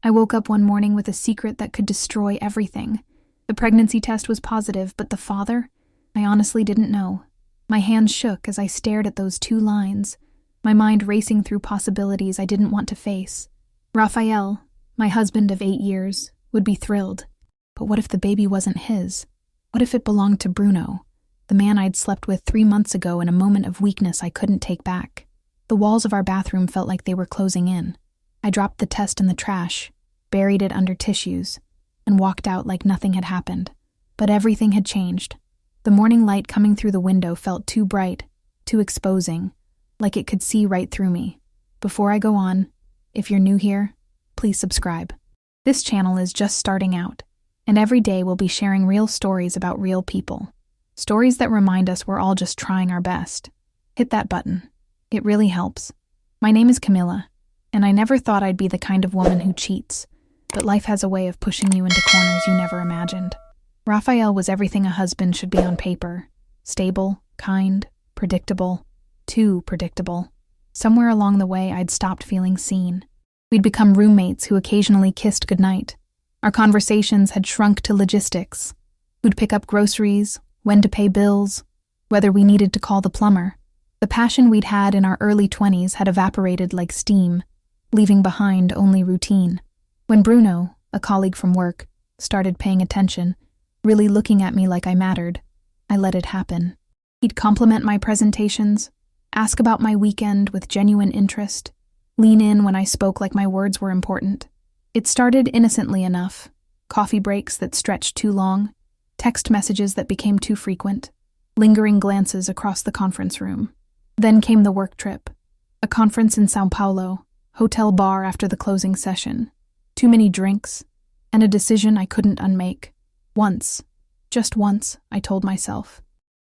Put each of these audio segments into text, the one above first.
I woke up one morning with a secret that could destroy everything. The pregnancy test was positive, but the father? I honestly didn't know. My hands shook as I stared at those 2 lines, my mind racing through possibilities I didn't want to face. Raphael, my husband of 8 years, would be thrilled. But what if the baby wasn't his? What if it belonged to Bruno, the man I'd slept with 3 months ago in a moment of weakness I couldn't take back? The walls of our bathroom felt like they were closing in. I dropped the test in the trash, buried it under tissues, and walked out like nothing had happened. But everything had changed. The morning light coming through the window felt too bright, too exposing, like it could see right through me. Before I go on, if you're new here, please subscribe. This channel is just starting out, and every day we'll be sharing real stories about real people. Stories that remind us we're all just trying our best. Hit that button. It really helps. My name is Camilla, and I never thought I'd be the kind of woman who cheats, but life has a way of pushing you into corners you never imagined. Raphael was everything a husband should be on paper. Stable, kind, predictable. Too predictable. Somewhere along the way, I'd stopped feeling seen. We'd become roommates who occasionally kissed goodnight. Our conversations had shrunk to logistics. Who'd pick up groceries, when to pay bills, whether we needed to call the plumber. The passion we'd had in our early 20s had evaporated like steam, leaving behind only routine. When Bruno, a colleague from work, started paying attention, really looking at me like I mattered, I let it happen. He'd compliment my presentations, ask about my weekend with genuine interest, lean in when I spoke like my words were important. It started innocently enough, coffee breaks that stretched too long, text messages that became too frequent, lingering glances across the conference room. Then came the work trip, a conference in Sao Paulo, hotel bar after the closing session, too many drinks, and a decision I couldn't unmake. Once, just once, I told myself.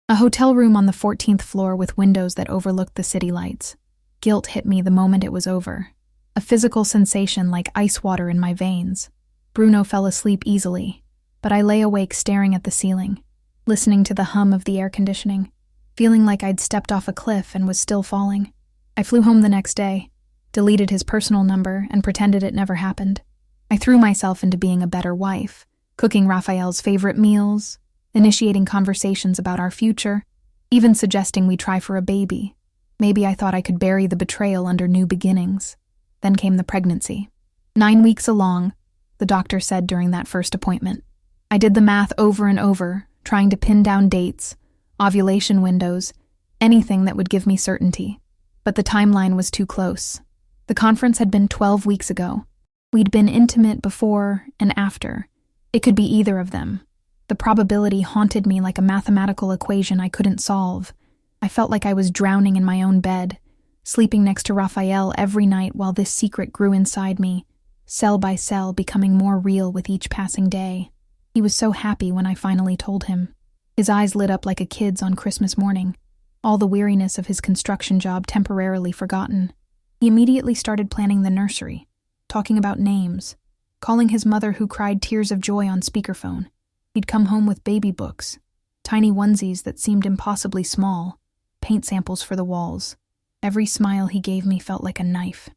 A hotel room on the 14th floor with windows that overlooked the city lights. Guilt hit me the moment it was over. A physical sensation like ice water in my veins. Bruno fell asleep easily, but I lay awake staring at the ceiling, listening to the hum of the air conditioning, feeling like I'd stepped off a cliff and was still falling. I flew home the next day, deleted his personal number, and pretended it never happened. I threw myself into being a better wife, cooking Raphael's favorite meals, initiating conversations about our future, even suggesting we try for a baby. Maybe I thought I could bury the betrayal under new beginnings. Then came the pregnancy. 9 weeks along, the doctor said during that first appointment. I did the math over and over, trying to pin down dates, ovulation windows, anything that would give me certainty. But the timeline was too close. The conference had been 12 weeks ago. We'd been intimate before and after. It could be either of them. The probability haunted me like a mathematical equation I couldn't solve. I felt like I was drowning in my own bed, sleeping next to Raphael every night while this secret grew inside me, cell by cell becoming more real with each passing day. He was so happy when I finally told him. His eyes lit up like a kid's on Christmas morning, all the weariness of his construction job temporarily forgotten. He immediately started planning the nursery, talking about names, calling his mother who cried tears of joy on speakerphone. He'd come home with baby books, tiny onesies that seemed impossibly small, paint samples for the walls. Every smile he gave me felt like a knife.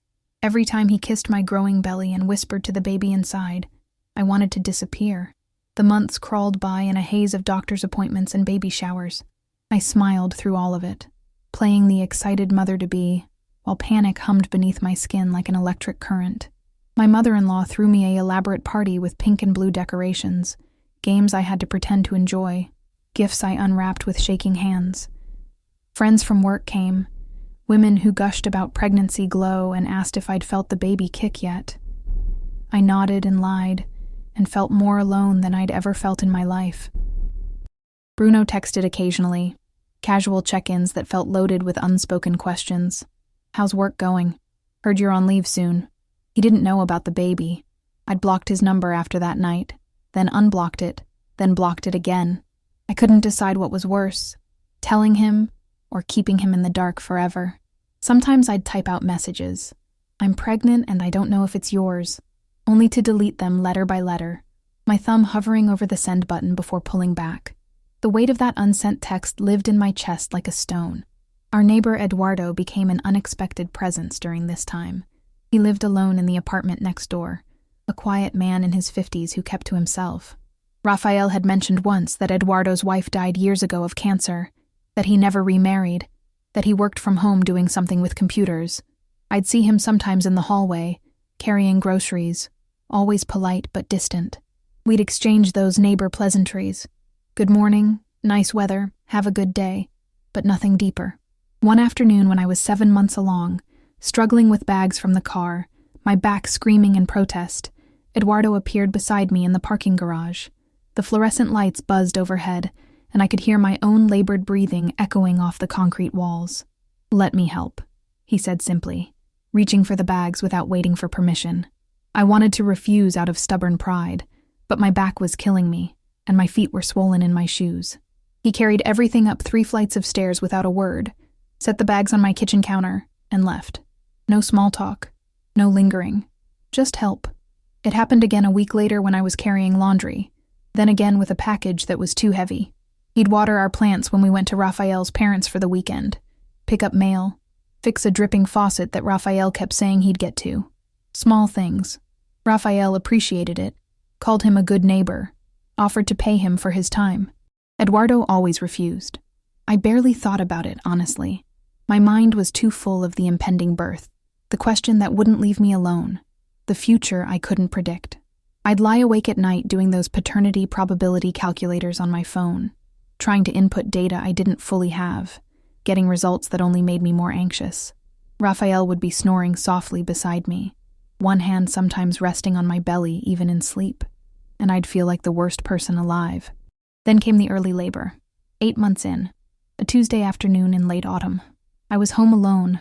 Every time he kissed my growing belly and whispered to the baby inside, I wanted to disappear. The months crawled by in a haze of doctor's appointments and baby showers. I smiled through all of it, playing the excited mother-to-be, while panic hummed beneath my skin like an electric current. My mother-in-law threw me an elaborate party with pink and blue decorations, games I had to pretend to enjoy, gifts I unwrapped with shaking hands. Friends from work came, women who gushed about pregnancy glow and asked if I'd felt the baby kick yet. I nodded and lied, and felt more alone than I'd ever felt in my life. Bruno texted occasionally, casual check-ins that felt loaded with unspoken questions. How's work going? Heard you're on leave soon. He didn't know about the baby. I'd blocked his number after that night, then unblocked it, then blocked it again. I couldn't decide what was worse, telling him or keeping him in the dark forever. Sometimes I'd type out messages. I'm pregnant and I don't know if it's yours, only to delete them letter by letter, my thumb hovering over the send button before pulling back. The weight of that unsent text lived in my chest like a stone. Our neighbor Eduardo became an unexpected presence during this time. He lived alone in the apartment next door, a quiet man in his 50s who kept to himself. Rafael had mentioned once that Eduardo's wife died years ago of cancer, that he never remarried, that he worked from home doing something with computers. I'd see him sometimes in the hallway, carrying groceries, always polite but distant. We'd exchange those neighbor pleasantries. Good morning, nice weather, have a good day, but nothing deeper. One afternoon when I was 7 months along, struggling with bags from the car, my back screaming in protest, Eduardo appeared beside me in the parking garage. The fluorescent lights buzzed overhead, and I could hear my own labored breathing echoing off the concrete walls. "Let me help," he said simply, reaching for the bags without waiting for permission. I wanted to refuse out of stubborn pride, but my back was killing me, and my feet were swollen in my shoes. He carried everything up 3 flights of stairs without a word, set the bags on my kitchen counter, and left. No small talk, no lingering, just help. It happened again a week later when I was carrying laundry, then again with a package that was too heavy. He'd water our plants when we went to Rafael's parents for the weekend, pick up mail, fix a dripping faucet that Rafael kept saying he'd get to. Small things. Rafael appreciated it, called him a good neighbor, offered to pay him for his time. Eduardo always refused. I barely thought about it, honestly. My mind was too full of the impending birth, the question that wouldn't leave me alone, the future I couldn't predict. I'd lie awake at night doing those paternity probability calculators on my phone, trying to input data I didn't fully have, getting results that only made me more anxious. Rafael would be snoring softly beside me, one hand sometimes resting on my belly even in sleep, and I'd feel like the worst person alive. Then came the early labor, 8 months in, a Tuesday afternoon in late autumn. I was home alone,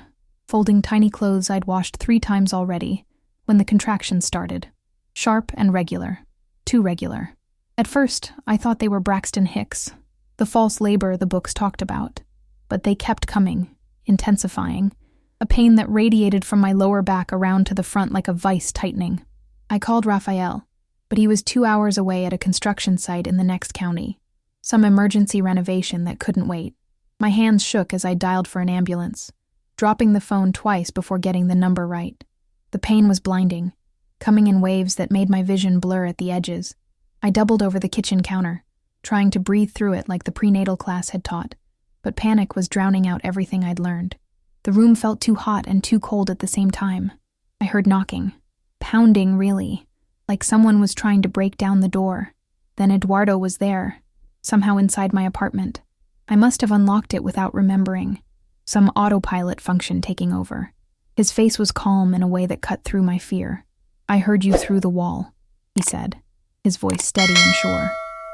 folding tiny clothes I'd washed 3 times already, when the contractions started. Sharp and regular. Too regular. At first, I thought they were Braxton Hicks, the false labor the books talked about. But they kept coming, intensifying, a pain that radiated from my lower back around to the front like a vice tightening. I called Rafael, but he was 2 hours away at a construction site in the next county, some emergency renovation that couldn't wait. My hands shook as I dialed for an ambulance, dropping the phone twice before getting the number right. The pain was blinding, coming in waves that made my vision blur at the edges. I doubled over the kitchen counter, trying to breathe through it like the prenatal class had taught, but panic was drowning out everything I'd learned. The room felt too hot and too cold at the same time. I heard knocking, pounding really, like someone was trying to break down the door. Then Eduardo was there, somehow inside my apartment. I must have unlocked it without remembering, some autopilot function taking over. His face was calm in a way that cut through my fear. "I heard you through the wall," he said, his voice steady and sure.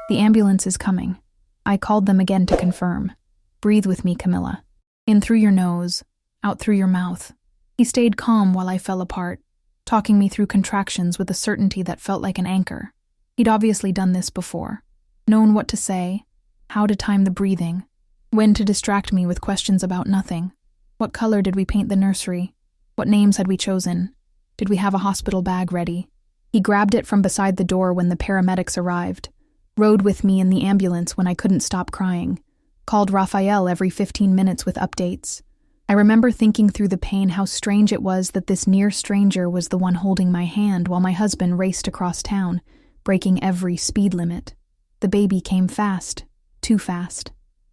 "The ambulance is coming." I called them again to confirm. "Breathe with me, Camilla. In through your nose, out through your mouth." He stayed calm while I fell apart, talking me through contractions with a certainty that felt like an anchor. He'd obviously done this before, known what to say, how to time the breathing, when to distract me with questions about nothing. What color did we paint the nursery? What names had we chosen? Did we have a hospital bag ready? He grabbed it from beside the door when the paramedics arrived, rode with me in the ambulance when I couldn't stop crying, called Rafael every 15 minutes with updates. I remember thinking through the pain how strange it was that this near stranger was the one holding my hand while my husband raced across town, breaking every speed limit. The baby came fast, too fast.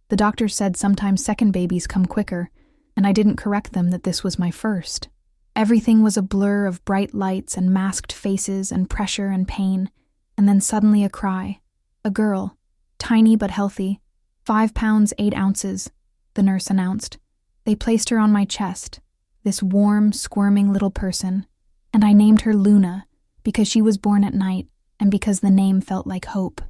The doctor said sometimes second babies come quicker, and I didn't correct them that this was my first. Everything was a blur of bright lights and masked faces and pressure and pain, and then suddenly a cry. A girl, tiny but healthy, 5 pounds 8 ounces, the nurse announced. They placed her on my chest, this warm, squirming little person, and I named her Luna because she was born at night and because the name felt like hope.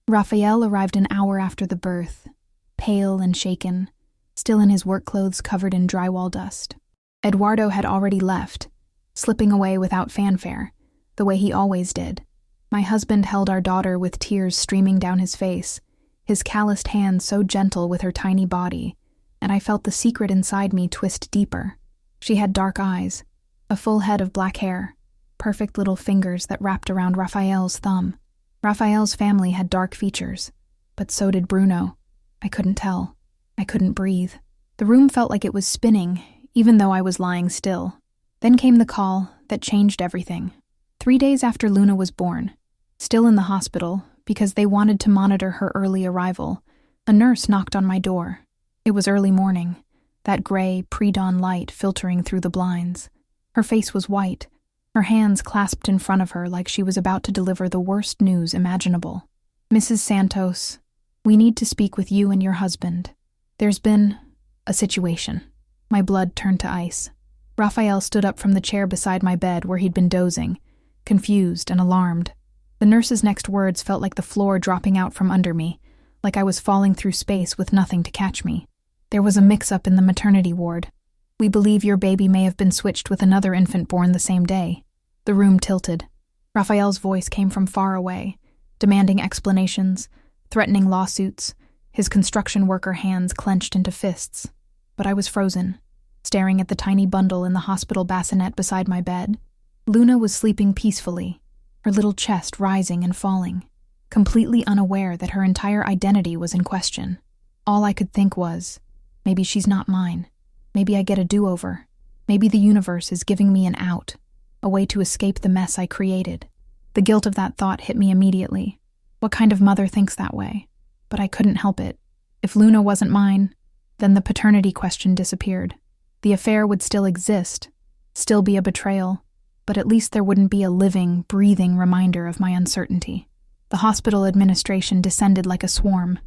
Rafael arrived an hour after the birth, pale and shaken, still in his work clothes covered in drywall dust. Eduardo had already left, slipping away without fanfare, the way he always did. My husband held our daughter with tears streaming down his face, his calloused hand so gentle with her tiny body, and I felt the secret inside me twist deeper. She had dark eyes, a full head of black hair, perfect little fingers that wrapped around Rafael's thumb. Rafael's family had dark features, but so did Bruno. I couldn't tell. I couldn't breathe. The room felt like it was spinning, even though I was lying still. Then came the call that changed everything. 3 days after Luna was born, still in the hospital because they wanted to monitor her early arrival, a nurse knocked on my door. It was early morning, that gray, pre-dawn light filtering through the blinds. Her face was white, her hands clasped in front of her like she was about to deliver the worst news imaginable. "Mrs. Santos, we need to speak with you and your husband. There's been a situation." My blood turned to ice. Raphael stood up from the chair beside my bed where he'd been dozing, confused and alarmed. The nurse's next words felt like the floor dropping out from under me, like I was falling through space with nothing to catch me. "There was a mix-up in the maternity ward. We believe your baby may have been switched with another infant born the same day." The room tilted. Raphael's voice came from far away, demanding explanations, threatening lawsuits, his construction worker hands clenched into fists. But I was frozen, staring at the tiny bundle in the hospital bassinet beside my bed. Luna was sleeping peacefully, her little chest rising and falling, completely unaware that her entire identity was in question. All I could think was, maybe she's not mine. Maybe I get a do-over. Maybe the universe is giving me an out, a way to escape the mess I created. The guilt of that thought hit me immediately. What kind of mother thinks that way? But I couldn't help it. If Luna wasn't mine, then the paternity question disappeared. The affair would still exist, still be a betrayal, but at least there wouldn't be a living, breathing reminder of my uncertainty. The hospital administration descended like a swarm.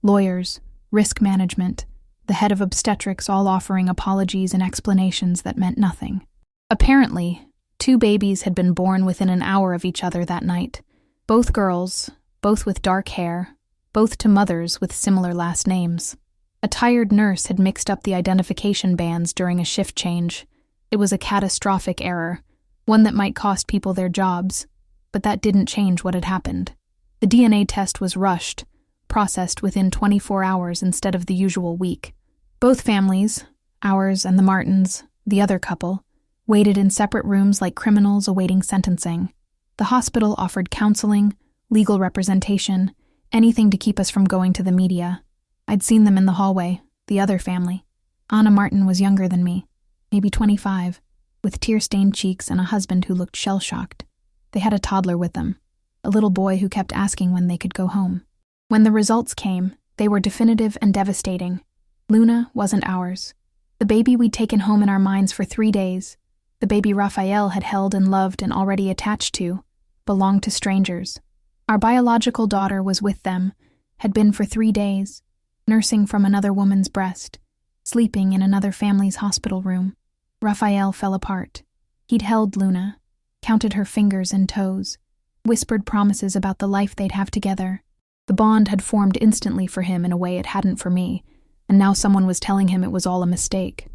Lawyers, risk management, the head of obstetrics all offering apologies and explanations that meant nothing. Apparently, 2 babies had been born within an hour of each other that night. Both girls, both with dark hair, both to mothers with similar last names. A tired nurse had mixed up the identification bands during a shift change. It was a catastrophic error, one that might cost people their jobs, but that didn't change what had happened. The DNA test was rushed, processed within 24 hours instead of the usual week. Both families, ours and the Martins, the other couple, waited in separate rooms like criminals awaiting sentencing. The hospital offered counseling, legal representation, anything to keep us from going to the media. I'd seen them in the hallway, the other family. Anna Martin was younger than me, maybe 25, with tear-stained cheeks and a husband who looked shell-shocked. They had a toddler with them, a little boy who kept asking when they could go home. When the results came, they were definitive and devastating. Luna wasn't ours. The baby we'd taken home in our minds for 3 days, the baby Raphael had held and loved and already attached to, belonged to strangers. Our biological daughter was with them, had been for 3 days, nursing from another woman's breast, sleeping in another family's hospital room. Raphael fell apart. He'd held Luna, counted her fingers and toes, whispered promises about the life they'd have together. The bond had formed instantly for him in a way it hadn't for me, and now someone was telling him it was all a mistake.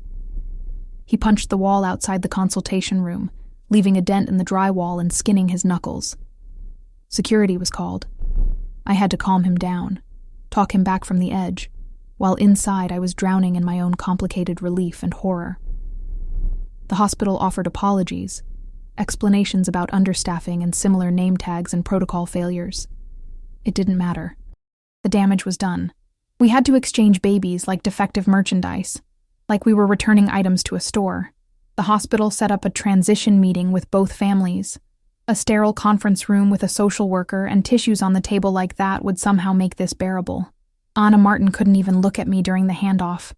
He punched the wall outside the consultation room, leaving a dent in the drywall and skinning his knuckles. Security was called. I had to calm him down, talk him back from the edge, while inside I was drowning in my own complicated relief and horror. The hospital offered apologies, explanations about understaffing and similar name tags and protocol failures. It didn't matter. The damage was done. We had to exchange babies like defective merchandise, like we were returning items to a store. The hospital set up a transition meeting with both families. A sterile conference room with a social worker and tissues on the table like that would somehow make this bearable. Anna Martin couldn't even look at me during the handoff.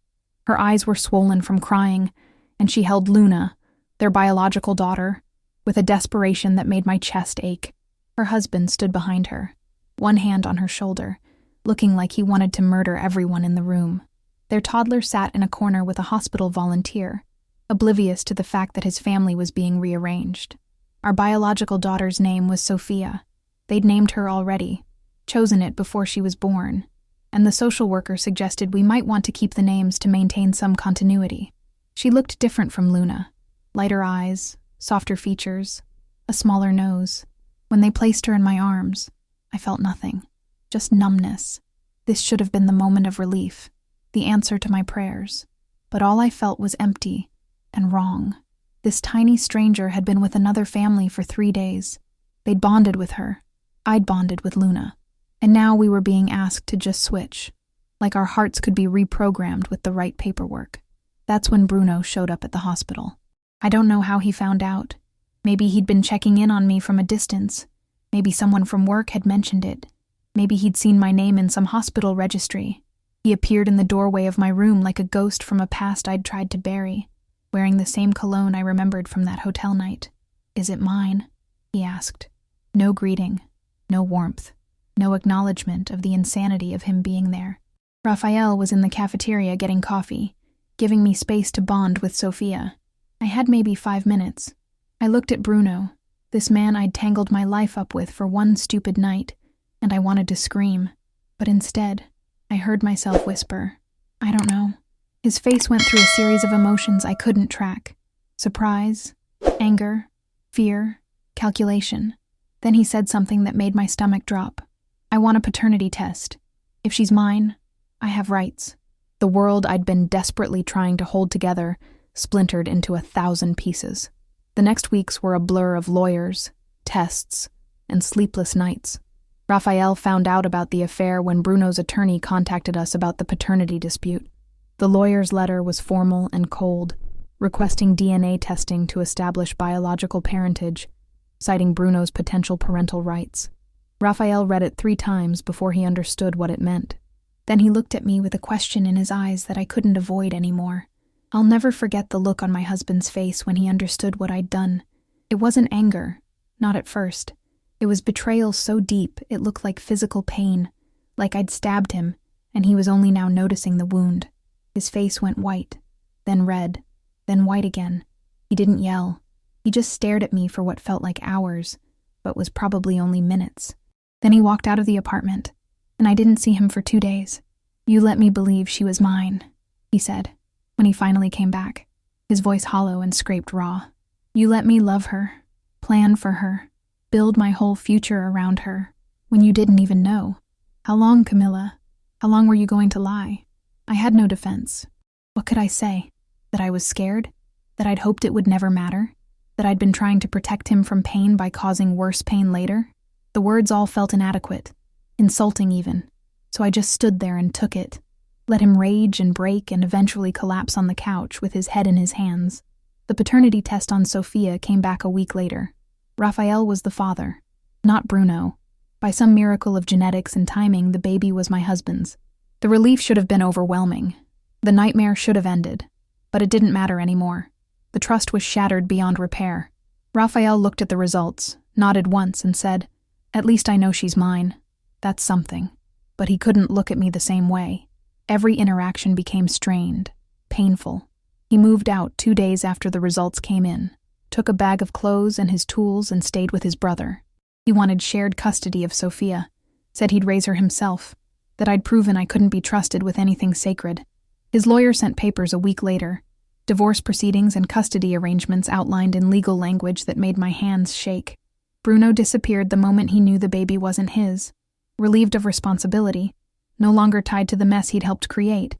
Her eyes were swollen from crying, and she held Luna, their biological daughter, with a desperation that made my chest ache. Her husband stood behind her, one hand on her shoulder, looking like he wanted to murder everyone in the room. Their toddler sat in a corner with a hospital volunteer, oblivious to the fact that his family was being rearranged. Our biological daughter's name was Sophia. They'd named her already, chosen it before she was born, and the social worker suggested we might want to keep the names to maintain some continuity. She looked different from Luna. Lighter eyes, softer features, a smaller nose. When they placed her in my arms, I felt nothing, just numbness. This should have been the moment of relief, the answer to my prayers. But all I felt was empty and wrong. This tiny stranger had been with another family for 3 days. They'd bonded with her. I'd bonded with Luna. And now we were being asked to just switch, like our hearts could be reprogrammed with the right paperwork. That's when Bruno showed up at the hospital. I don't know how he found out. Maybe he'd been checking in on me from a distance. Maybe someone from work had mentioned it. Maybe he'd seen my name in some hospital registry. He appeared in the doorway of my room like a ghost from a past I'd tried to bury, wearing the same cologne I remembered from that hotel night. "Is it mine?" he asked. No greeting, no warmth, no acknowledgement of the insanity of him being there. Raphael was in the cafeteria getting coffee, giving me space to bond with Sophia. I had maybe 5 minutes. I looked at Bruno, this man I'd tangled my life up with for one stupid night, and I wanted to scream. But instead, I heard myself whisper, "I don't know." His face went through a series of emotions I couldn't track. Surprise, anger, fear, calculation. Then he said something that made my stomach drop. "I want a paternity test. If she's mine, I have rights." The world I'd been desperately trying to hold together splintered into 1,000 pieces. The next weeks were a blur of lawyers, tests, and sleepless nights. Raphael found out about the affair when Bruno's attorney contacted us about the paternity dispute. The lawyer's letter was formal and cold, requesting DNA testing to establish biological parentage, citing Bruno's potential parental rights. Raphael read it 3 times before he understood what it meant. Then he looked at me with a question in his eyes that I couldn't avoid anymore. I'll never forget the look on my husband's face when he understood what I'd done. It wasn't anger, not at first. It was betrayal so deep it looked like physical pain, like I'd stabbed him, and he was only now noticing the wound. His face went white, then red, then white again. He didn't yell. He just stared at me for what felt like hours, but was probably only minutes. Then he walked out of the apartment, and I didn't see him for 2 days. "You let me believe she was mine," he said, when he finally came back, his voice hollow and scraped raw. "You let me love her, plan for her, build my whole future around her, when you didn't even know. How long, Camilla? How long were you going to lie?" I had no defense. What could I say? That I was scared? That I'd hoped it would never matter? That I'd been trying to protect him from pain by causing worse pain later? The words all felt inadequate, insulting even, so I just stood there and took it, let him rage and break and eventually collapse on the couch with his head in his hands. The paternity test on Sophia came back a week later. Raphael was the father, not Bruno. By some miracle of genetics and timing, the baby was my husband's. The relief should have been overwhelming. The nightmare should have ended, but it didn't matter anymore. The trust was shattered beyond repair. Raphael looked at the results, nodded once, and said, "At least I know she's mine. That's something." But he couldn't look at me the same way. Every interaction became strained, painful. He moved out 2 days after the results came in, took a bag of clothes and his tools and stayed with his brother. He wanted shared custody of Sophia, said he'd raise her himself, that I'd proven I couldn't be trusted with anything sacred. His lawyer sent papers a week later, divorce proceedings and custody arrangements outlined in legal language that made my hands shake. Bruno disappeared the moment he knew the baby wasn't his. Relieved of responsibility, no longer tied to the mess he'd helped create,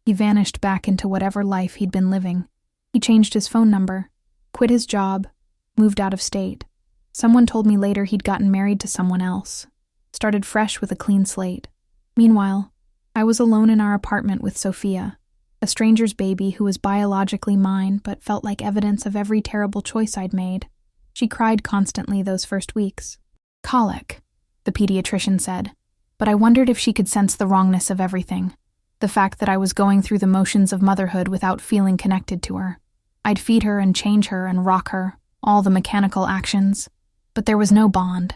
he vanished back into whatever life he'd been living. He changed his phone number, quit his job, moved out of state. Someone told me later he'd gotten married to someone else, started fresh with a clean slate. Meanwhile, I was alone in our apartment with Sophia, a stranger's baby who was biologically mine but felt like evidence of every terrible choice I'd made. She cried constantly those first weeks. "Colic," the pediatrician said, but I wondered if she could sense the wrongness of everything, the fact that I was going through the motions of motherhood without feeling connected to her. I'd feed her and change her and rock her, all the mechanical actions, but there was no bond.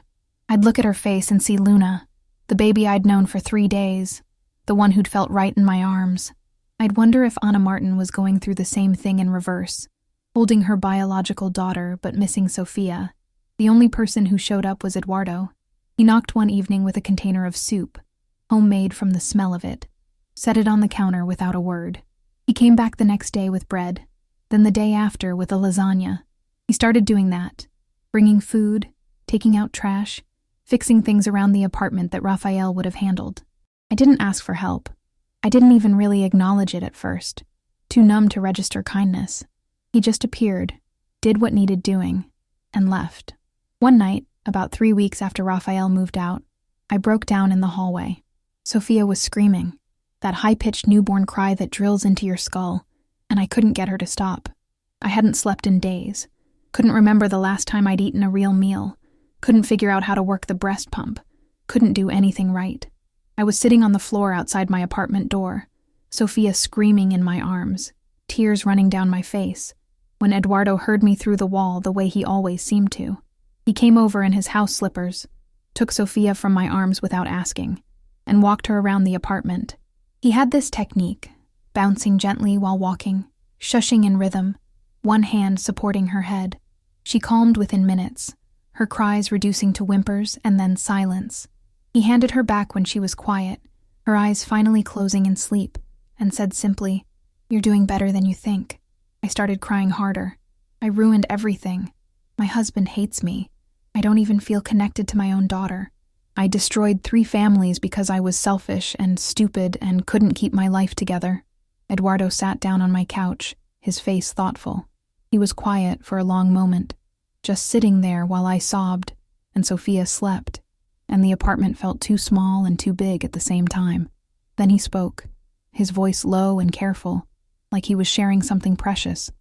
I'd look at her face and see Luna, the baby I'd known for 3 days, the one who'd felt right in my arms. I'd wonder if Anna Martin was going through the same thing in reverse, holding her biological daughter but missing Sophia. The only person who showed up was Eduardo. He knocked one evening with a container of soup, homemade from the smell of it, set it on the counter without a word. He came back the next day with bread, then the day after with a lasagna. He started doing that, bringing food, taking out trash, fixing things around the apartment that Raphael would have handled. I didn't ask for help. I didn't even really acknowledge it at first, too numb to register kindness. He just appeared, did what needed doing, and left. One night, about 3 weeks after Raphael moved out, I broke down in the hallway. Sophia was screaming, that high-pitched newborn cry that drills into your skull, and I couldn't get her to stop. I hadn't slept in days. Couldn't remember the last time I'd eaten a real meal. Couldn't figure out how to work the breast pump. Couldn't do anything right. I was sitting on the floor outside my apartment door, Sophia screaming in my arms, tears running down my face, when Eduardo heard me through the wall the way he always seemed to. He came over in his house slippers, took Sophia from my arms without asking, and walked her around the apartment. He had this technique, bouncing gently while walking, shushing in rhythm, one hand supporting her head. She calmed within minutes, her cries reducing to whimpers and then silence. He handed her back when she was quiet, her eyes finally closing in sleep, and said simply, "You're doing better than you think." I started crying harder. I ruined everything. My husband hates me. I don't even feel connected to my own daughter. I destroyed 3 families because I was selfish and stupid and couldn't keep my life together. Eduardo sat down on my couch, his face thoughtful. He was quiet for a long moment, just sitting there while I sobbed, and Sophia slept, and the apartment felt too small and too big at the same time. Then he spoke, his voice low and careful, like he was sharing something precious.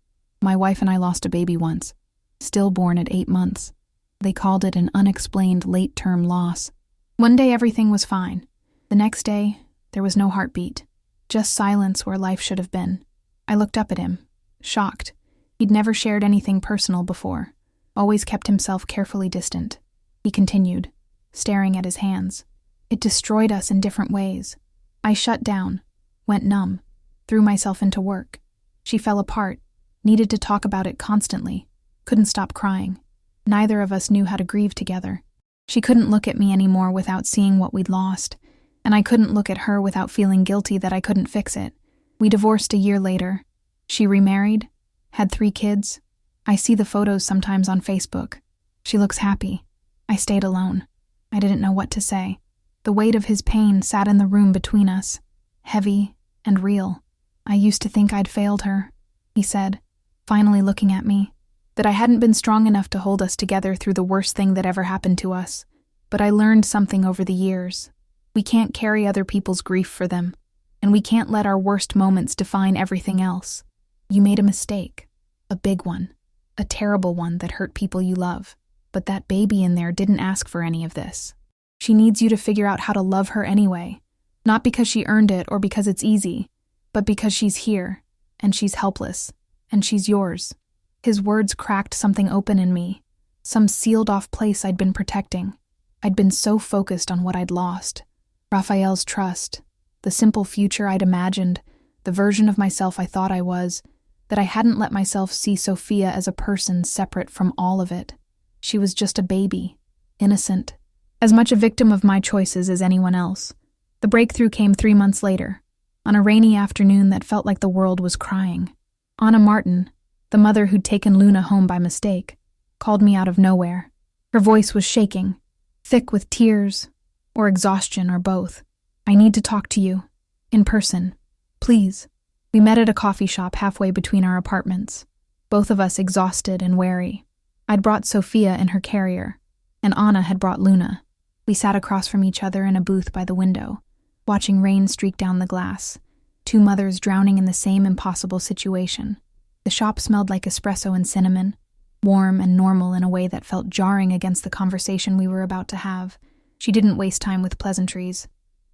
"My wife and I lost a baby once, stillborn at 8 months. They called it an unexplained late-term loss. One day everything was fine. The next day, there was no heartbeat, just silence where life should have been." I looked up at him, shocked. He'd never shared anything personal before, always kept himself carefully distant. He continued, staring at his hands. "It destroyed us in different ways. I shut down, went numb, threw myself into work. She fell apart, needed to talk about it constantly, couldn't stop crying. Neither of us knew how to grieve together. She couldn't look at me anymore without seeing what we'd lost, and I couldn't look at her without feeling guilty that I couldn't fix it. We divorced a year later. She remarried, had 3 kids. I see the photos sometimes on Facebook. She looks happy. I stayed alone. I didn't know what to say. The weight of his pain sat in the room between us, heavy and real. I used to think I'd failed her," he said, finally looking at me, "that I hadn't been strong enough to hold us together through the worst thing that ever happened to us. But I learned something over the years. We can't carry other people's grief for them, and we can't let our worst moments define everything else. You made a mistake, a big one, a terrible one that hurt people you love. But that baby in there didn't ask for any of this. She needs you to figure out how to love her anyway, not because she earned it or because it's easy, but because she's here, and she's helpless, and she's yours." His words cracked something open in me, some sealed-off place I'd been protecting. I'd been so focused on what I'd lost. Raphael's trust, the simple future I'd imagined, the version of myself I thought I was, that I hadn't let myself see Sophia as a person separate from all of it. She was just a baby, innocent, as much a victim of my choices as anyone else. The breakthrough came 3 months later, on a rainy afternoon that felt like the world was crying. Anna Martin, the mother who'd taken Luna home by mistake, called me out of nowhere. Her voice was shaking, thick with tears, or exhaustion, or both. "I need to talk to you, in person, please." We met at a coffee shop halfway between our apartments, both of us exhausted and wary. I'd brought Sophia in her carrier, and Anna had brought Luna. We sat across from each other in a booth by the window, watching rain streak down the glass, 2 mothers drowning in the same impossible situation. The shop smelled like espresso and cinnamon, warm and normal in a way that felt jarring against the conversation we were about to have. She didn't waste time with pleasantries.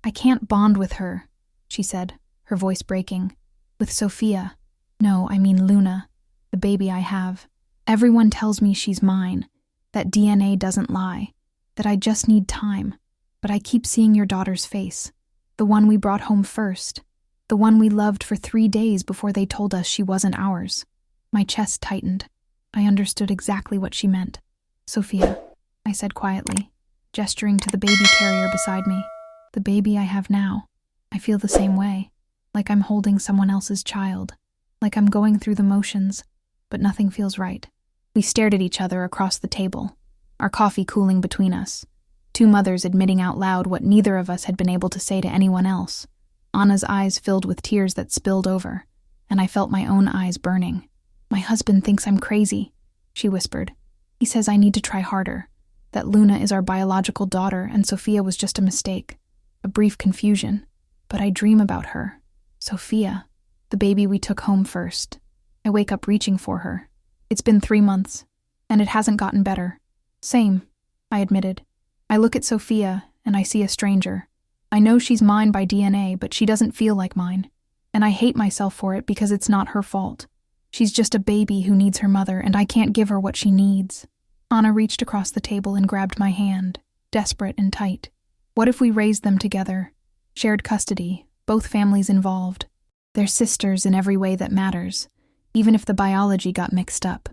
"I can't bond with her," she said, her voice breaking. "With Sophia. No, I mean Luna, the baby I have. Everyone tells me she's mine, that DNA doesn't lie, that I just need time. But I keep seeing your daughter's face, the one we brought home first, the one we loved for 3 days before they told us she wasn't ours." My chest tightened. I understood exactly what she meant. "Sophia," I said quietly, gesturing to the baby carrier beside me. "The baby I have now. I feel the same way, like I'm holding someone else's child, like I'm going through the motions, but nothing feels right." We stared at each other across the table, our coffee cooling between us, 2 mothers admitting out loud what neither of us had been able to say to anyone else. Anna's eyes filled with tears that spilled over, and I felt my own eyes burning. "My husband thinks I'm crazy," she whispered. "He says I need to try harder, that Luna is our biological daughter and Sophia was just a mistake, a brief confusion. But I dream about her, Sophia, the baby we took home first. I wake up reaching for her. It's been 3 months. And it hasn't gotten better. Same, I admitted. I look at Sophia, and I see a stranger. I know she's mine by DNA, but she doesn't feel like mine. And I hate myself for it because it's not her fault. She's just a baby who needs her mother, and I can't give her what she needs. Anna reached across the table and grabbed my hand, desperate and tight. What if we raised them together? Shared custody, both families involved. They're sisters in every way that matters, even if the biology got mixed up.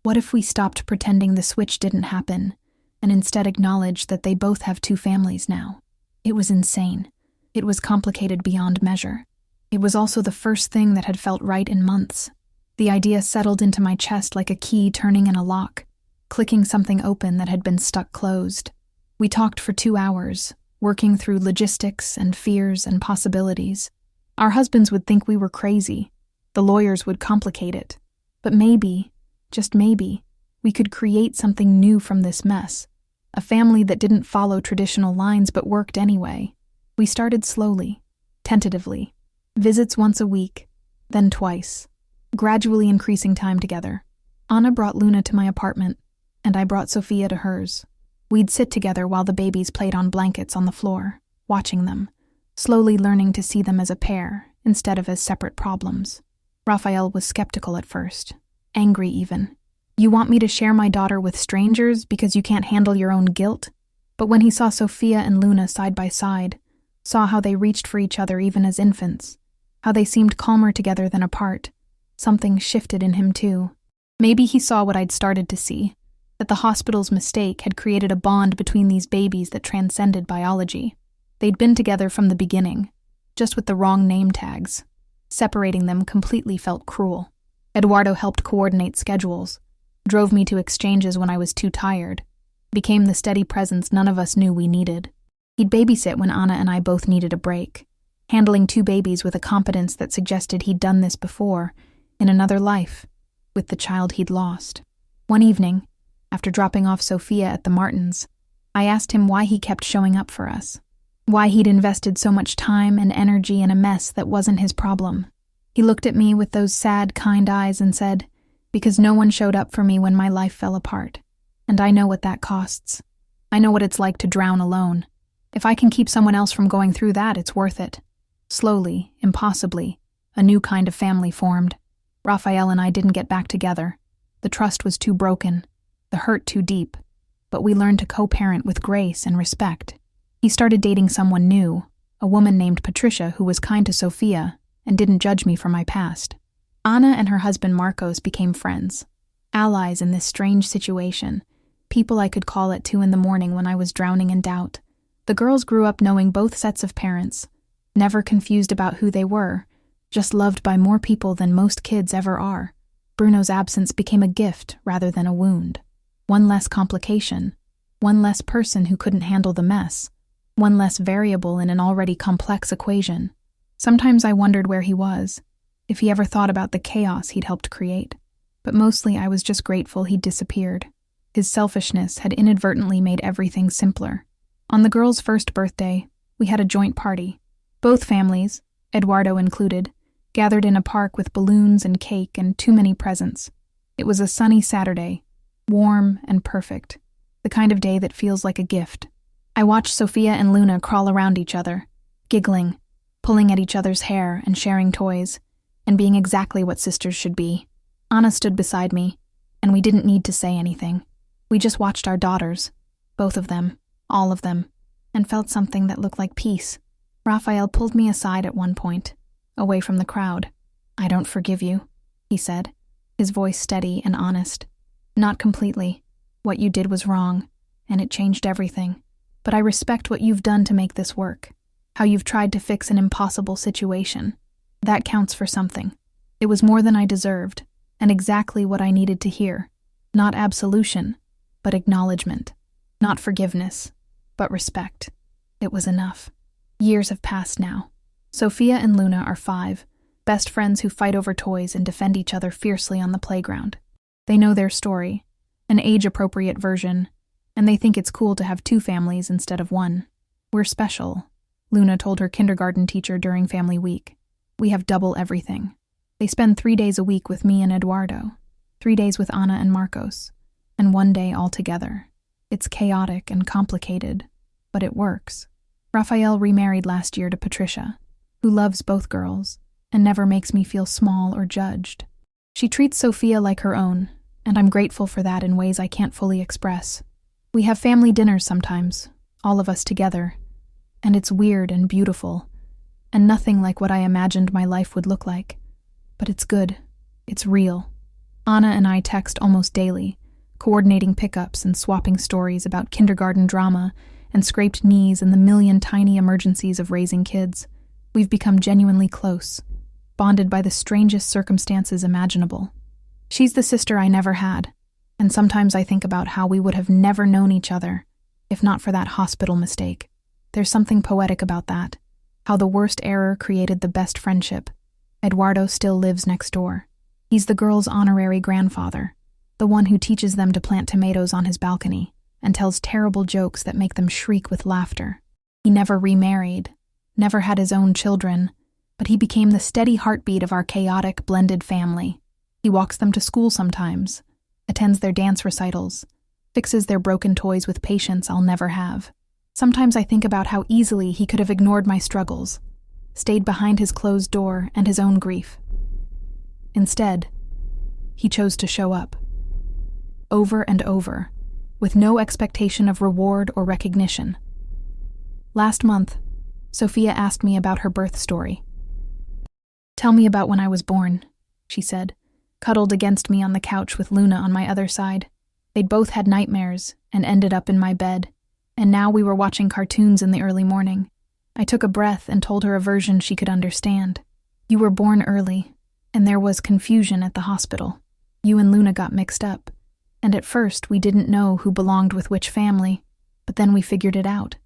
What if we stopped pretending the switch didn't happen, and instead acknowledged that they both have two families now? It was insane. It was complicated beyond measure. It was also the first thing that had felt right in months. The idea settled into my chest like a key turning in a lock, clicking something open that had been stuck closed. We talked for 2 hours, working through logistics and fears and possibilities. Our husbands would think we were crazy. The lawyers would complicate it. But maybe, just maybe, we could create something new from this mess. A family that didn't follow traditional lines but worked anyway. We started slowly, tentatively. Visits once a week, then twice, gradually increasing time together. Anna brought Luna to my apartment, and I brought Sophia to hers. We'd sit together while the babies played on blankets on the floor, watching them, slowly learning to see them as a pair instead of as separate problems. Raphael was skeptical at first, angry even. You want me to share my daughter with strangers because you can't handle your own guilt? But when he saw Sophia and Luna side by side, saw how they reached for each other even as infants, how they seemed calmer together than apart, something shifted in him too. Maybe he saw what I'd started to see, that the hospital's mistake had created a bond between these babies that transcended biology. They'd been together from the beginning, just with the wrong name tags. Separating them completely felt cruel. Eduardo helped coordinate schedules, drove me to exchanges when I was too tired, became the steady presence none of us knew we needed. He'd babysit when Anna and I both needed a break, handling 2 babies with a competence that suggested he'd done this before, in another life, with the child he'd lost. One evening, after dropping off Sophia at the Martins, I asked him why he kept showing up for us, why he'd invested so much time and energy in a mess that wasn't his problem. He looked at me with those sad, kind eyes and said, "Because no one showed up for me when my life fell apart, and I know what that costs. I know what it's like to drown alone. If I can keep someone else from going through that, it's worth it." Slowly, impossibly, a new kind of family formed. Raphael and I didn't get back together. The trust was too broken, the hurt too deep, but we learned to co-parent with grace and respect. He started dating someone new, a woman named Patricia who was kind to Sophia and didn't judge me for my past. Anna and her husband Marcos became friends, allies in this strange situation, people I could call at 2 a.m. when I was drowning in doubt. The girls grew up knowing both sets of parents, never confused about who they were, just loved by more people than most kids ever are. Bruno's absence became a gift rather than a wound. One less complication, one less person who couldn't handle the mess, one less variable in an already complex equation. Sometimes I wondered where he was, if he ever thought about the chaos he'd helped create. But mostly I was just grateful he'd disappeared. His selfishness had inadvertently made everything simpler. On the girls' first birthday, we had a joint party. Both families, Eduardo included, gathered in a park with balloons and cake and too many presents. It was a sunny Saturday, warm and perfect, the kind of day that feels like a gift. I watched Sophia and Luna crawl around each other, giggling, pulling at each other's hair and sharing toys, and being exactly what sisters should be. Anna stood beside me, and we didn't need to say anything. We just watched our daughters, both of them, all of them, and felt something that looked like peace. Raphael pulled me aside at one point, away from the crowd. "I don't forgive you," he said, his voice steady and honest. "Not completely. What you did was wrong, and it changed everything. But I respect what you've done to make this work, how you've tried to fix an impossible situation. That counts for something. It was more than I deserved, and exactly what I needed to hear. Not absolution, but acknowledgement. Not forgiveness, but respect. It was enough." Years have passed now. Sophia and Luna are 5, best friends who fight over toys and defend each other fiercely on the playground. They know their story, an age-appropriate version, and they think it's cool to have 2 families instead of 1. "We're special," Luna told her kindergarten teacher during family week. "We have double everything." They spend 3 days a week with me and Eduardo, 3 days with Anna and Marcos. and one day all together. It's chaotic and complicated, but it works. Raphael remarried last year to Patricia, who loves both girls and never makes me feel small or judged. She treats Sophia like her own, and I'm grateful for that in ways I can't fully express. We have family dinners sometimes, all of us together, and it's weird and beautiful, and nothing like what I imagined my life would look like. But it's good. It's real. Anna and I text almost daily, coordinating pickups and swapping stories about kindergarten drama and scraped knees and the million tiny emergencies of raising kids. We've become genuinely close, bonded by the strangest circumstances imaginable. She's the sister I never had, and sometimes I think about how we would have never known each other if not for that hospital mistake. There's something poetic about that, how the worst error created the best friendship. Eduardo still lives next door. He's the girls' honorary grandfather, the one who teaches them to plant tomatoes on his balcony and tells terrible jokes that make them shriek with laughter. He never remarried, never had his own children, but he became the steady heartbeat of our chaotic, blended family. He walks them to school sometimes, attends their dance recitals, fixes their broken toys with patience I'll never have. Sometimes I think about how easily he could have ignored my struggles, stayed behind his closed door and his own grief. Instead, he chose to show up. Over and over, with no expectation of reward or recognition. Last month, Sophia asked me about her birth story. "Tell me about when I was born," she said, cuddled against me on the couch with Luna on my other side. They'd both had nightmares and ended up in my bed, and now we were watching cartoons in the early morning. I took a breath and told her a version she could understand. "You were born early, and there was confusion at the hospital. You and Luna got mixed up, and at first we didn't know who belonged with which family, but then we figured it out,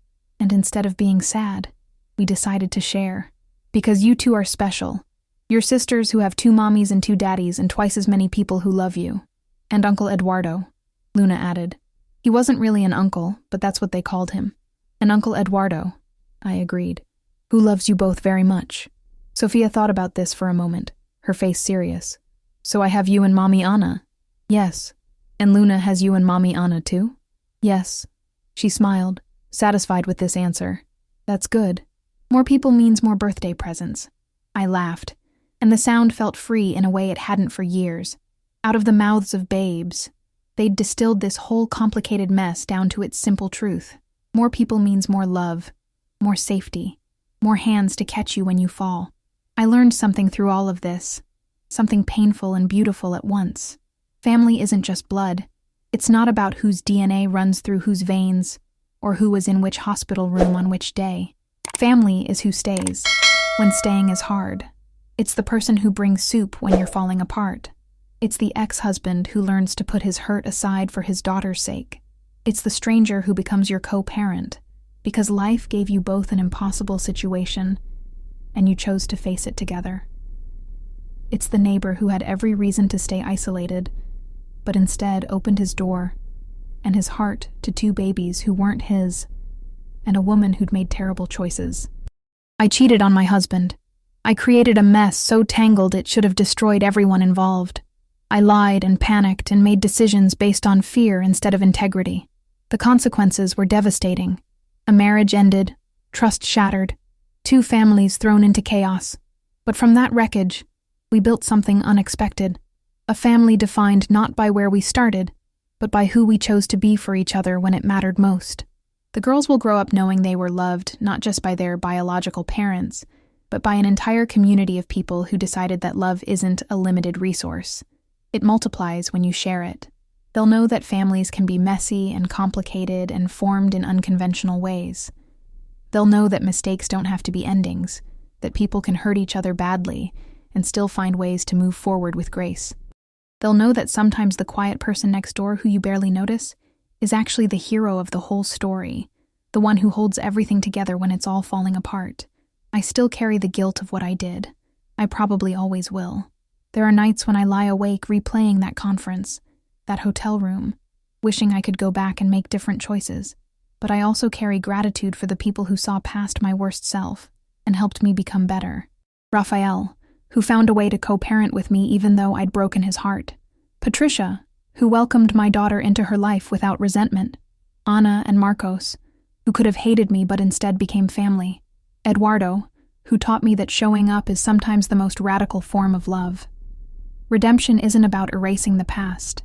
and instead of being sad, we decided to share. Because you two are special. You're sisters who have 2 mommies and 2 daddies and twice as many people who love you. And Uncle Eduardo," Luna added. "He wasn't really an uncle, but that's what they called him. An Uncle Eduardo," I agreed, "who loves you both very much." Sophia thought about this for a moment, her face serious. "So I have you and Mommy Anna?" "Yes." "And Luna has you and Mommy Anna too?" "Yes." She smiled, satisfied with this answer. "That's good. More people means more birthday presents." I laughed, and the sound felt free in a way it hadn't for years. Out of the mouths of babes, they'd distilled this whole complicated mess down to its simple truth. More people means more love, more safety, more hands to catch you when you fall. I learned something through all of this, something painful and beautiful at once. Family isn't just blood. It's not about whose DNA runs through whose veins, or who was in which hospital room on which day. Family is who stays, when staying is hard. It's the person who brings soup when you're falling apart. It's the ex-husband who learns to put his hurt aside for his daughter's sake. It's the stranger who becomes your co-parent, because life gave you both an impossible situation, and you chose to face it together. It's the neighbor who had every reason to stay isolated, but instead opened his door and his heart to 2 babies who weren't his, and a woman who'd made terrible choices. I cheated on my husband. I created a mess so tangled it should have destroyed everyone involved. I lied and panicked and made decisions based on fear instead of integrity. The consequences were devastating. A marriage ended, trust shattered, 2 families thrown into chaos. But from that wreckage, we built something unexpected. A family defined not by where we started, but by who we chose to be for each other when it mattered most. The girls will grow up knowing they were loved not just by their biological parents, but by an entire community of people who decided that love isn't a limited resource. It multiplies when you share it. They'll know that families can be messy and complicated and formed in unconventional ways. They'll know that mistakes don't have to be endings, that people can hurt each other badly and still find ways to move forward with grace. They'll know that sometimes the quiet person next door who you barely notice is actually the hero of the whole story, the one who holds everything together when it's all falling apart. I still carry the guilt of what I did. I probably always will. There are nights when I lie awake replaying that conference, that hotel room, wishing I could go back and make different choices. But I also carry gratitude for the people who saw past my worst self and helped me become better. Raphael, who found a way to co-parent with me even though I'd broken his heart. Patricia, who welcomed my daughter into her life without resentment. Anna and Marcos, who could have hated me but instead became family. Eduardo, who taught me that showing up is sometimes the most radical form of love. Redemption isn't about erasing the past.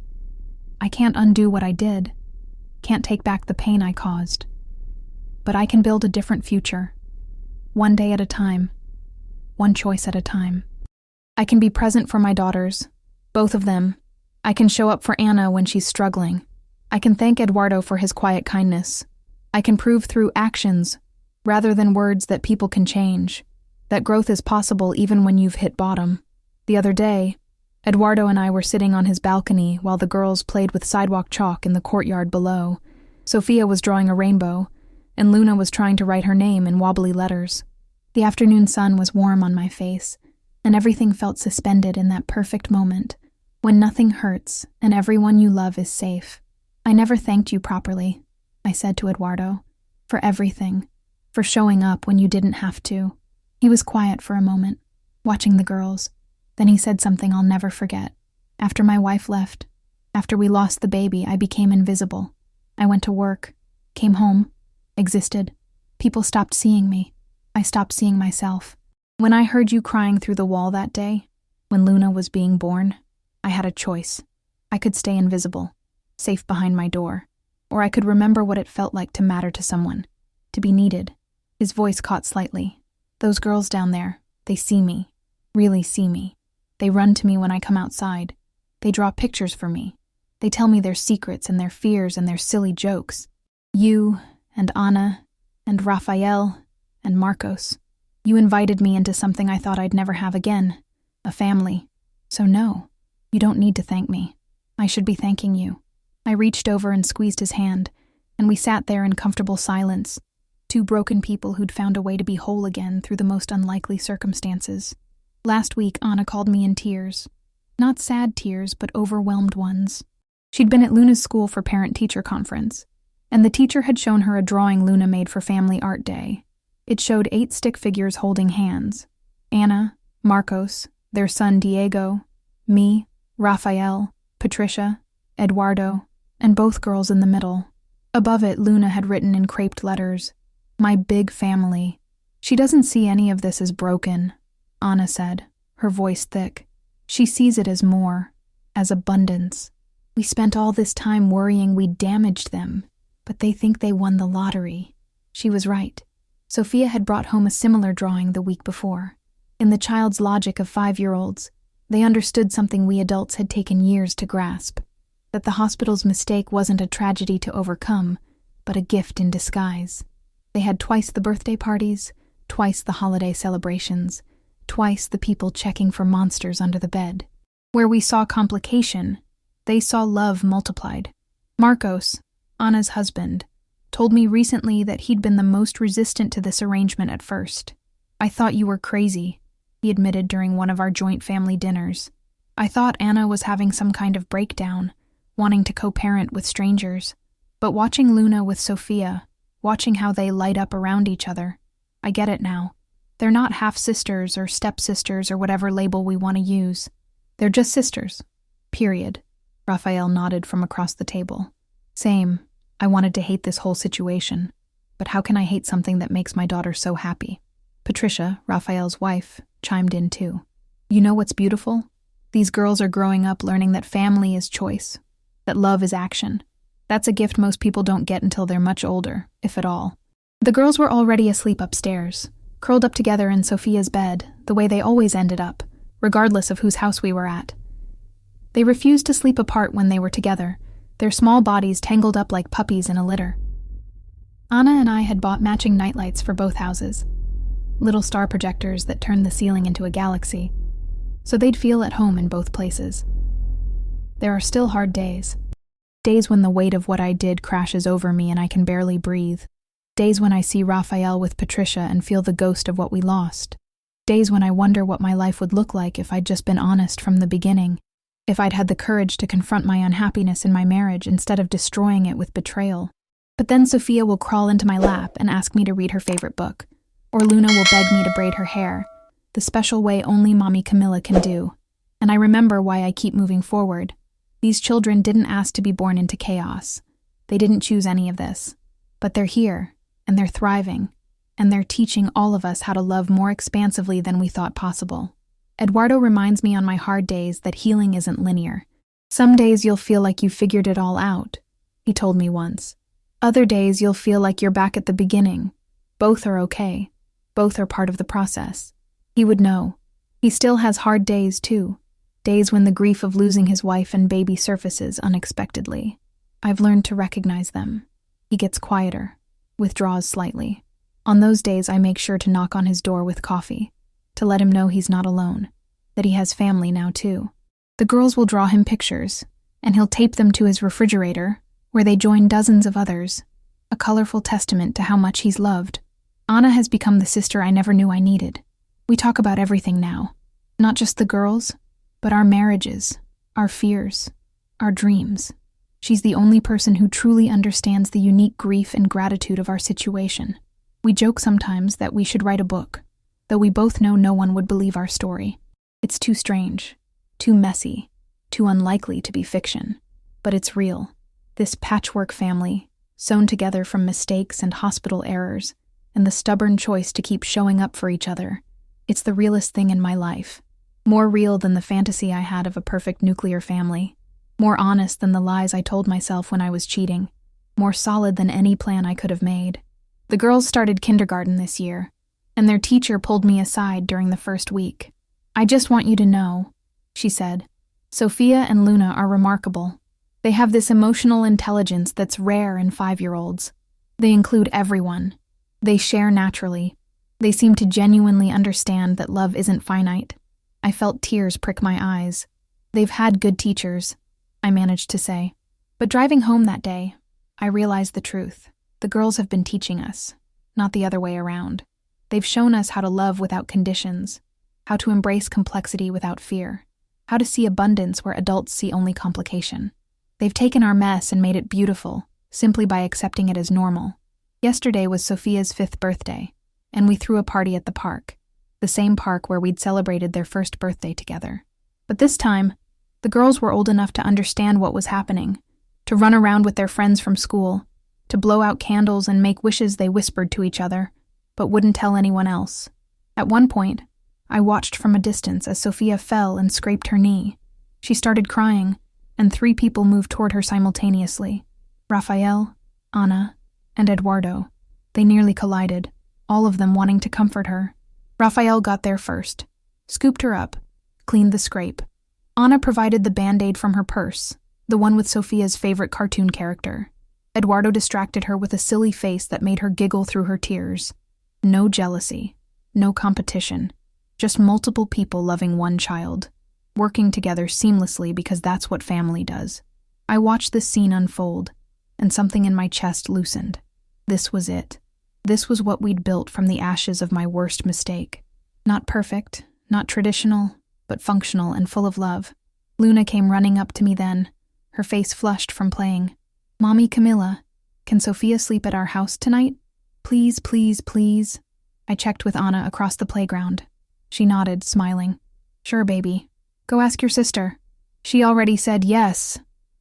I can't undo what I did, can't take back the pain I caused. But I can build a different future, one day at a time, one choice at a time. I can be present for my daughters, both of them. I can show up for Anna when she's struggling. I can thank Eduardo for his quiet kindness. I can prove through actions, rather than words, that people can change, that growth is possible even when you've hit bottom. The other day, Eduardo and I were sitting on his balcony while the girls played with sidewalk chalk in the courtyard below. Sophia was drawing a rainbow, and Luna was trying to write her name in wobbly letters. The afternoon sun was warm on my face, and everything felt suspended in that perfect moment, when nothing hurts and everyone you love is safe. I never thanked you properly, I said to Eduardo, for everything, for showing up when you didn't have to. He was quiet for a moment, watching the girls. Then he said something I'll never forget. After my wife left, after we lost the baby, I became invisible. I went to work, came home, existed. People stopped seeing me. I stopped seeing myself. When I heard you crying through the wall that day, when Luna was being born, I had a choice. I could stay invisible, safe behind my door, or I could remember what it felt like to matter to someone, to be needed. His voice caught slightly. Those girls down there, they see me, really see me. They run to me when I come outside. They draw pictures for me. They tell me their secrets and their fears and their silly jokes. You and Anna and Rafael and Marcos. You invited me into something I thought I'd never have again, a family. So no, you don't need to thank me. I should be thanking you. I reached over and squeezed his hand, and we sat there in comfortable silence, two broken people who'd found a way to be whole again through the most unlikely circumstances. Last week, Anna called me in tears. Not sad tears, but overwhelmed ones. She'd been at Luna's school for parent-teacher conference, and the teacher had shown her a drawing Luna made for Family Art Day. It showed 8 stick figures holding hands. Anna, Marcos, their son Diego, me, Rafael, Patricia, Eduardo, and both girls in the middle. Above it, Luna had written in craped letters, "My big family." She doesn't see any of this as broken, Anna said, her voice thick. She sees it as more, as abundance. We spent all this time worrying we'd damaged them, but they think they won the lottery. She was right. Sophia had brought home a similar drawing the week before. In the child's logic of 5-year-olds, they understood something we adults had taken years to grasp, that the hospital's mistake wasn't a tragedy to overcome, but a gift in disguise. They had twice the birthday parties, twice the holiday celebrations, twice the people checking for monsters under the bed. Where we saw complication, they saw love multiplied. Marcos, Anna's husband, told me recently that he'd been the most resistant to this arrangement at first. "I thought you were crazy," he admitted during one of our joint family dinners. "I thought Anna was having some kind of breakdown, wanting to co-parent with strangers. But watching Luna with Sophia, watching how they light up around each other, I get it now. They're not half-sisters or step-sisters or whatever label we want to use. They're just sisters. Period." Rafael nodded from across the table. "Same. I wanted to hate this whole situation. But how can I hate something that makes my daughter so happy?" Patricia, Rafael's wife, chimed in too. "You know what's beautiful? These girls are growing up learning that family is choice, that love is action. That's a gift most people don't get until they're much older, if at all." The girls were already asleep upstairs, curled up together in Sophia's bed, the way they always ended up, regardless of whose house we were at. They refused to sleep apart when they were together, their small bodies tangled up like puppies in a litter. Anna and I had bought matching nightlights for both houses, little star projectors that turned the ceiling into a galaxy, so they'd feel at home in both places. There are still hard days. Days when the weight of what I did crashes over me and I can barely breathe. Days when I see Rafael with Patricia and feel the ghost of what we lost. Days when I wonder what my life would look like if I'd just been honest from the beginning, if I'd had the courage to confront my unhappiness in my marriage instead of destroying it with betrayal. But then Sophia will crawl into my lap and ask me to read her favorite book, or Luna will beg me to braid her hair, the special way only Mommy Camilla can do. And I remember why I keep moving forward, These children didn't ask to be born into chaos. They didn't choose any of this. But they're here, and they're thriving, and they're teaching all of us how to love more expansively than we thought possible. Eduardo reminds me on my hard days that healing isn't linear. Some days you'll feel like you figured it all out, he told me once. Other days you'll feel like you're back at the beginning. Both are okay. Both are part of the process. He would know. He still has hard days, too. Days when the grief of losing his wife and baby surfaces unexpectedly. I've learned to recognize them. He gets quieter, withdraws slightly. On those days, I make sure to knock on his door with coffee, to let him know he's not alone, that he has family now, too. The girls will draw him pictures, and he'll tape them to his refrigerator, where they join dozens of others, a colorful testament to how much he's loved. Anna has become the sister I never knew I needed. We talk about everything now, not just the girls, but our marriages, our fears, our dreams. She's the only person who truly understands the unique grief and gratitude of our situation. We joke sometimes that we should write a book, though we both know no one would believe our story. It's too strange, too messy, too unlikely to be fiction. But it's real. This patchwork family, sewn together from mistakes and hospital errors, and the stubborn choice to keep showing up for each other. It's the realest thing in my life. More real than the fantasy I had of a perfect nuclear family. More honest than the lies I told myself when I was cheating. More solid than any plan I could have made. The girls started kindergarten this year, and their teacher pulled me aside during the first week. "I just want you to know," she said. "Sophia and Luna are remarkable. They have this emotional intelligence that's rare in 5-year-olds. They include everyone. They share naturally. They seem to genuinely understand that love isn't finite." I felt tears prick my eyes. "They've had good teachers," I managed to say. But driving home that day, I realized the truth. The girls have been teaching us, not the other way around. They've shown us how to love without conditions, how to embrace complexity without fear, how to see abundance where adults see only complication. They've taken our mess and made it beautiful, simply by accepting it as normal. Yesterday was Sophia's 5th birthday, and we threw a party at the park, the same park where we'd celebrated their first birthday together. But this time, the girls were old enough to understand what was happening, to run around with their friends from school, to blow out candles and make wishes they whispered to each other, but wouldn't tell anyone else. At one point, I watched from a distance as Sophia fell and scraped her knee. She started crying, and 3 people moved toward her simultaneously. Rafael, Anna, and Eduardo. They nearly collided, all of them wanting to comfort her. Rafael got there first, scooped her up, cleaned the scrape. Anna provided the Band-Aid from her purse, the one with Sophia's favorite cartoon character. Eduardo distracted her with a silly face that made her giggle through her tears. No jealousy, no competition, just multiple people loving one child, working together seamlessly because that's what family does. I watched this scene unfold, and something in my chest loosened. This was it. This was what we'd built from the ashes of my worst mistake. Not perfect, not traditional, but functional and full of love. Luna came running up to me then, her face flushed from playing. "Mommy Camilla, can Sophia sleep at our house tonight? Please, please, please." I checked with Anna across the playground. She nodded, smiling. "Sure, baby. Go ask your sister." "She already said yes."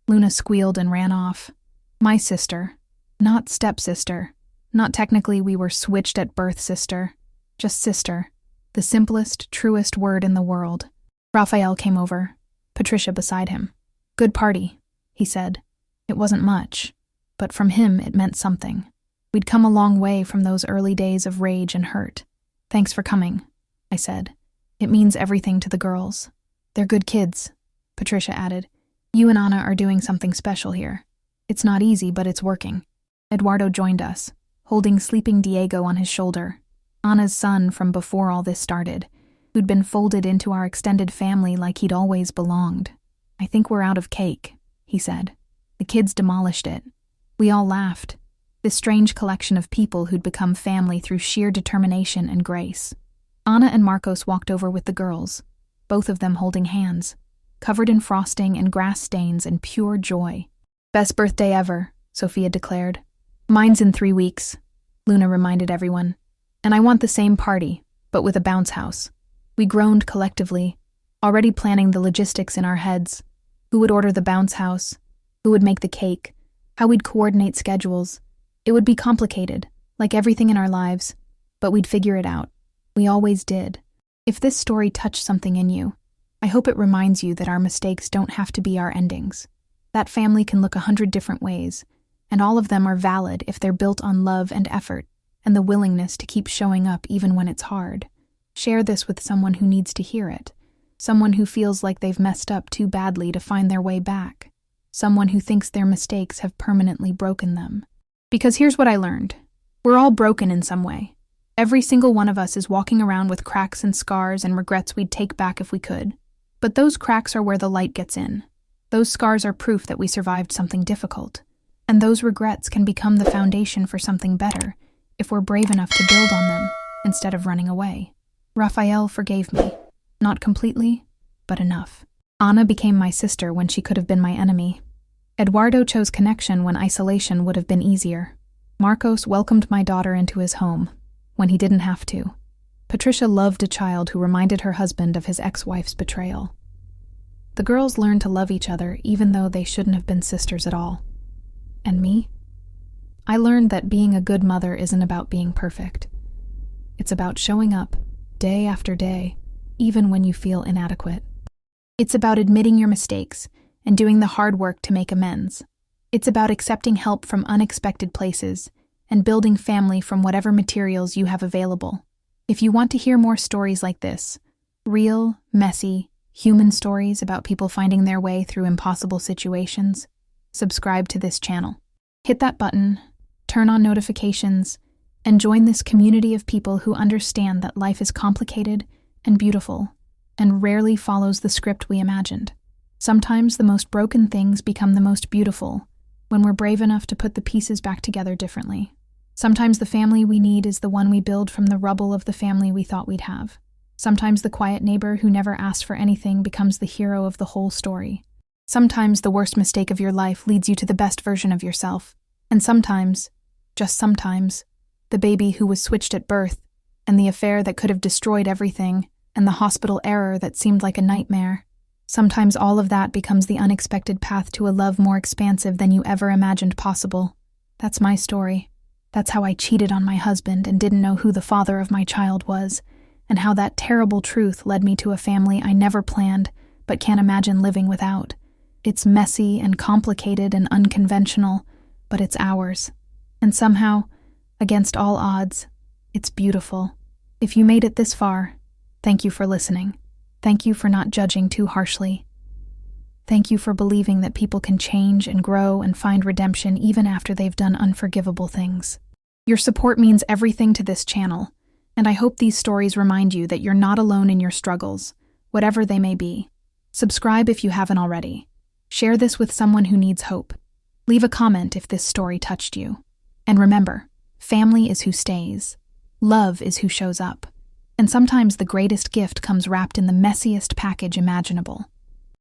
Luna squealed and ran off. My sister, not stepsister. Not technically we were switched at birth, sister. Just sister. The simplest, truest word in the world. Rafael came over, Patricia beside him. "Good party," he said. It wasn't much, but from him it meant something. We'd come a long way from those early days of rage and hurt. "Thanks for coming," I said. "It means everything to the girls." "They're good kids," Patricia added. "You and Anna are doing something special here. It's not easy, but it's working." Eduardo joined us, holding sleeping Diego on his shoulder. Anna's son from before all this started, who'd been folded into our extended family like he'd always belonged. "I think we're out of cake," he said. The kids demolished it. We all laughed. This strange collection of people who'd become family through sheer determination and grace. Anna and Marcos walked over with the girls, both of them holding hands, covered in frosting and grass stains and pure joy. "Best birthday ever," Sophia declared. "Mine's in 3 weeks," Luna reminded everyone. "And I want the same party, but with a bounce house." We groaned collectively, already planning the logistics in our heads. Who would order the bounce house? Who would make the cake? How we'd coordinate schedules? It would be complicated, like everything in our lives, but we'd figure it out. We always did. If this story touched something in you, I hope it reminds you that our mistakes don't have to be our endings. That family can look 100 different ways, and all of them are valid if they're built on love and effort, and the willingness to keep showing up even when it's hard. Share this with someone who needs to hear it. Someone who feels like they've messed up too badly to find their way back. Someone who thinks their mistakes have permanently broken them. Because here's what I learned. We're all broken in some way. Every single one of us is walking around with cracks and scars and regrets we'd take back if we could. But those cracks are where the light gets in. Those scars are proof that we survived something difficult. And those regrets can become the foundation for something better if we're brave enough to build on them instead of running away. Raphael forgave me. Not completely, but enough. Anna became my sister when she could have been my enemy. Eduardo chose connection when isolation would have been easier. Marcos welcomed my daughter into his home when he didn't have to. Patricia loved a child who reminded her husband of his ex-wife's betrayal. The girls learned to love each other even though they shouldn't have been sisters at all. And me? I learned that being a good mother isn't about being perfect. It's about showing up, day after day, even when you feel inadequate. It's about admitting your mistakes and doing the hard work to make amends. It's about accepting help from unexpected places and building family from whatever materials you have available. If you want to hear more stories like this, real, messy, human stories about people finding their way through impossible situations, subscribe to this channel. Hit that button, turn on notifications, and join this community of people who understand that life is complicated and beautiful, and rarely follows the script we imagined. Sometimes the most broken things become the most beautiful when we're brave enough to put the pieces back together differently. Sometimes the family we need is the one we build from the rubble of the family we thought we'd have. Sometimes the quiet neighbor who never asked for anything becomes the hero of the whole story. Sometimes the worst mistake of your life leads you to the best version of yourself. And sometimes, just sometimes, the baby who was switched at birth, and the affair that could have destroyed everything, and the hospital error that seemed like a nightmare. Sometimes all of that becomes the unexpected path to a love more expansive than you ever imagined possible. That's my story. That's how I cheated on my husband and didn't know who the father of my child was, and how that terrible truth led me to a family I never planned, but can't imagine living without. It's messy and complicated and unconventional, but it's ours. And somehow, against all odds, it's beautiful. If you made it this far, thank you for listening. Thank you for not judging too harshly. Thank you for believing that people can change and grow and find redemption even after they've done unforgivable things. Your support means everything to this channel, and I hope these stories remind you that you're not alone in your struggles, whatever they may be. Subscribe if you haven't already. Share this with someone who needs hope. Leave a comment if this story touched you. And remember, family is who stays. Love is who shows up. And sometimes the greatest gift comes wrapped in the messiest package imaginable.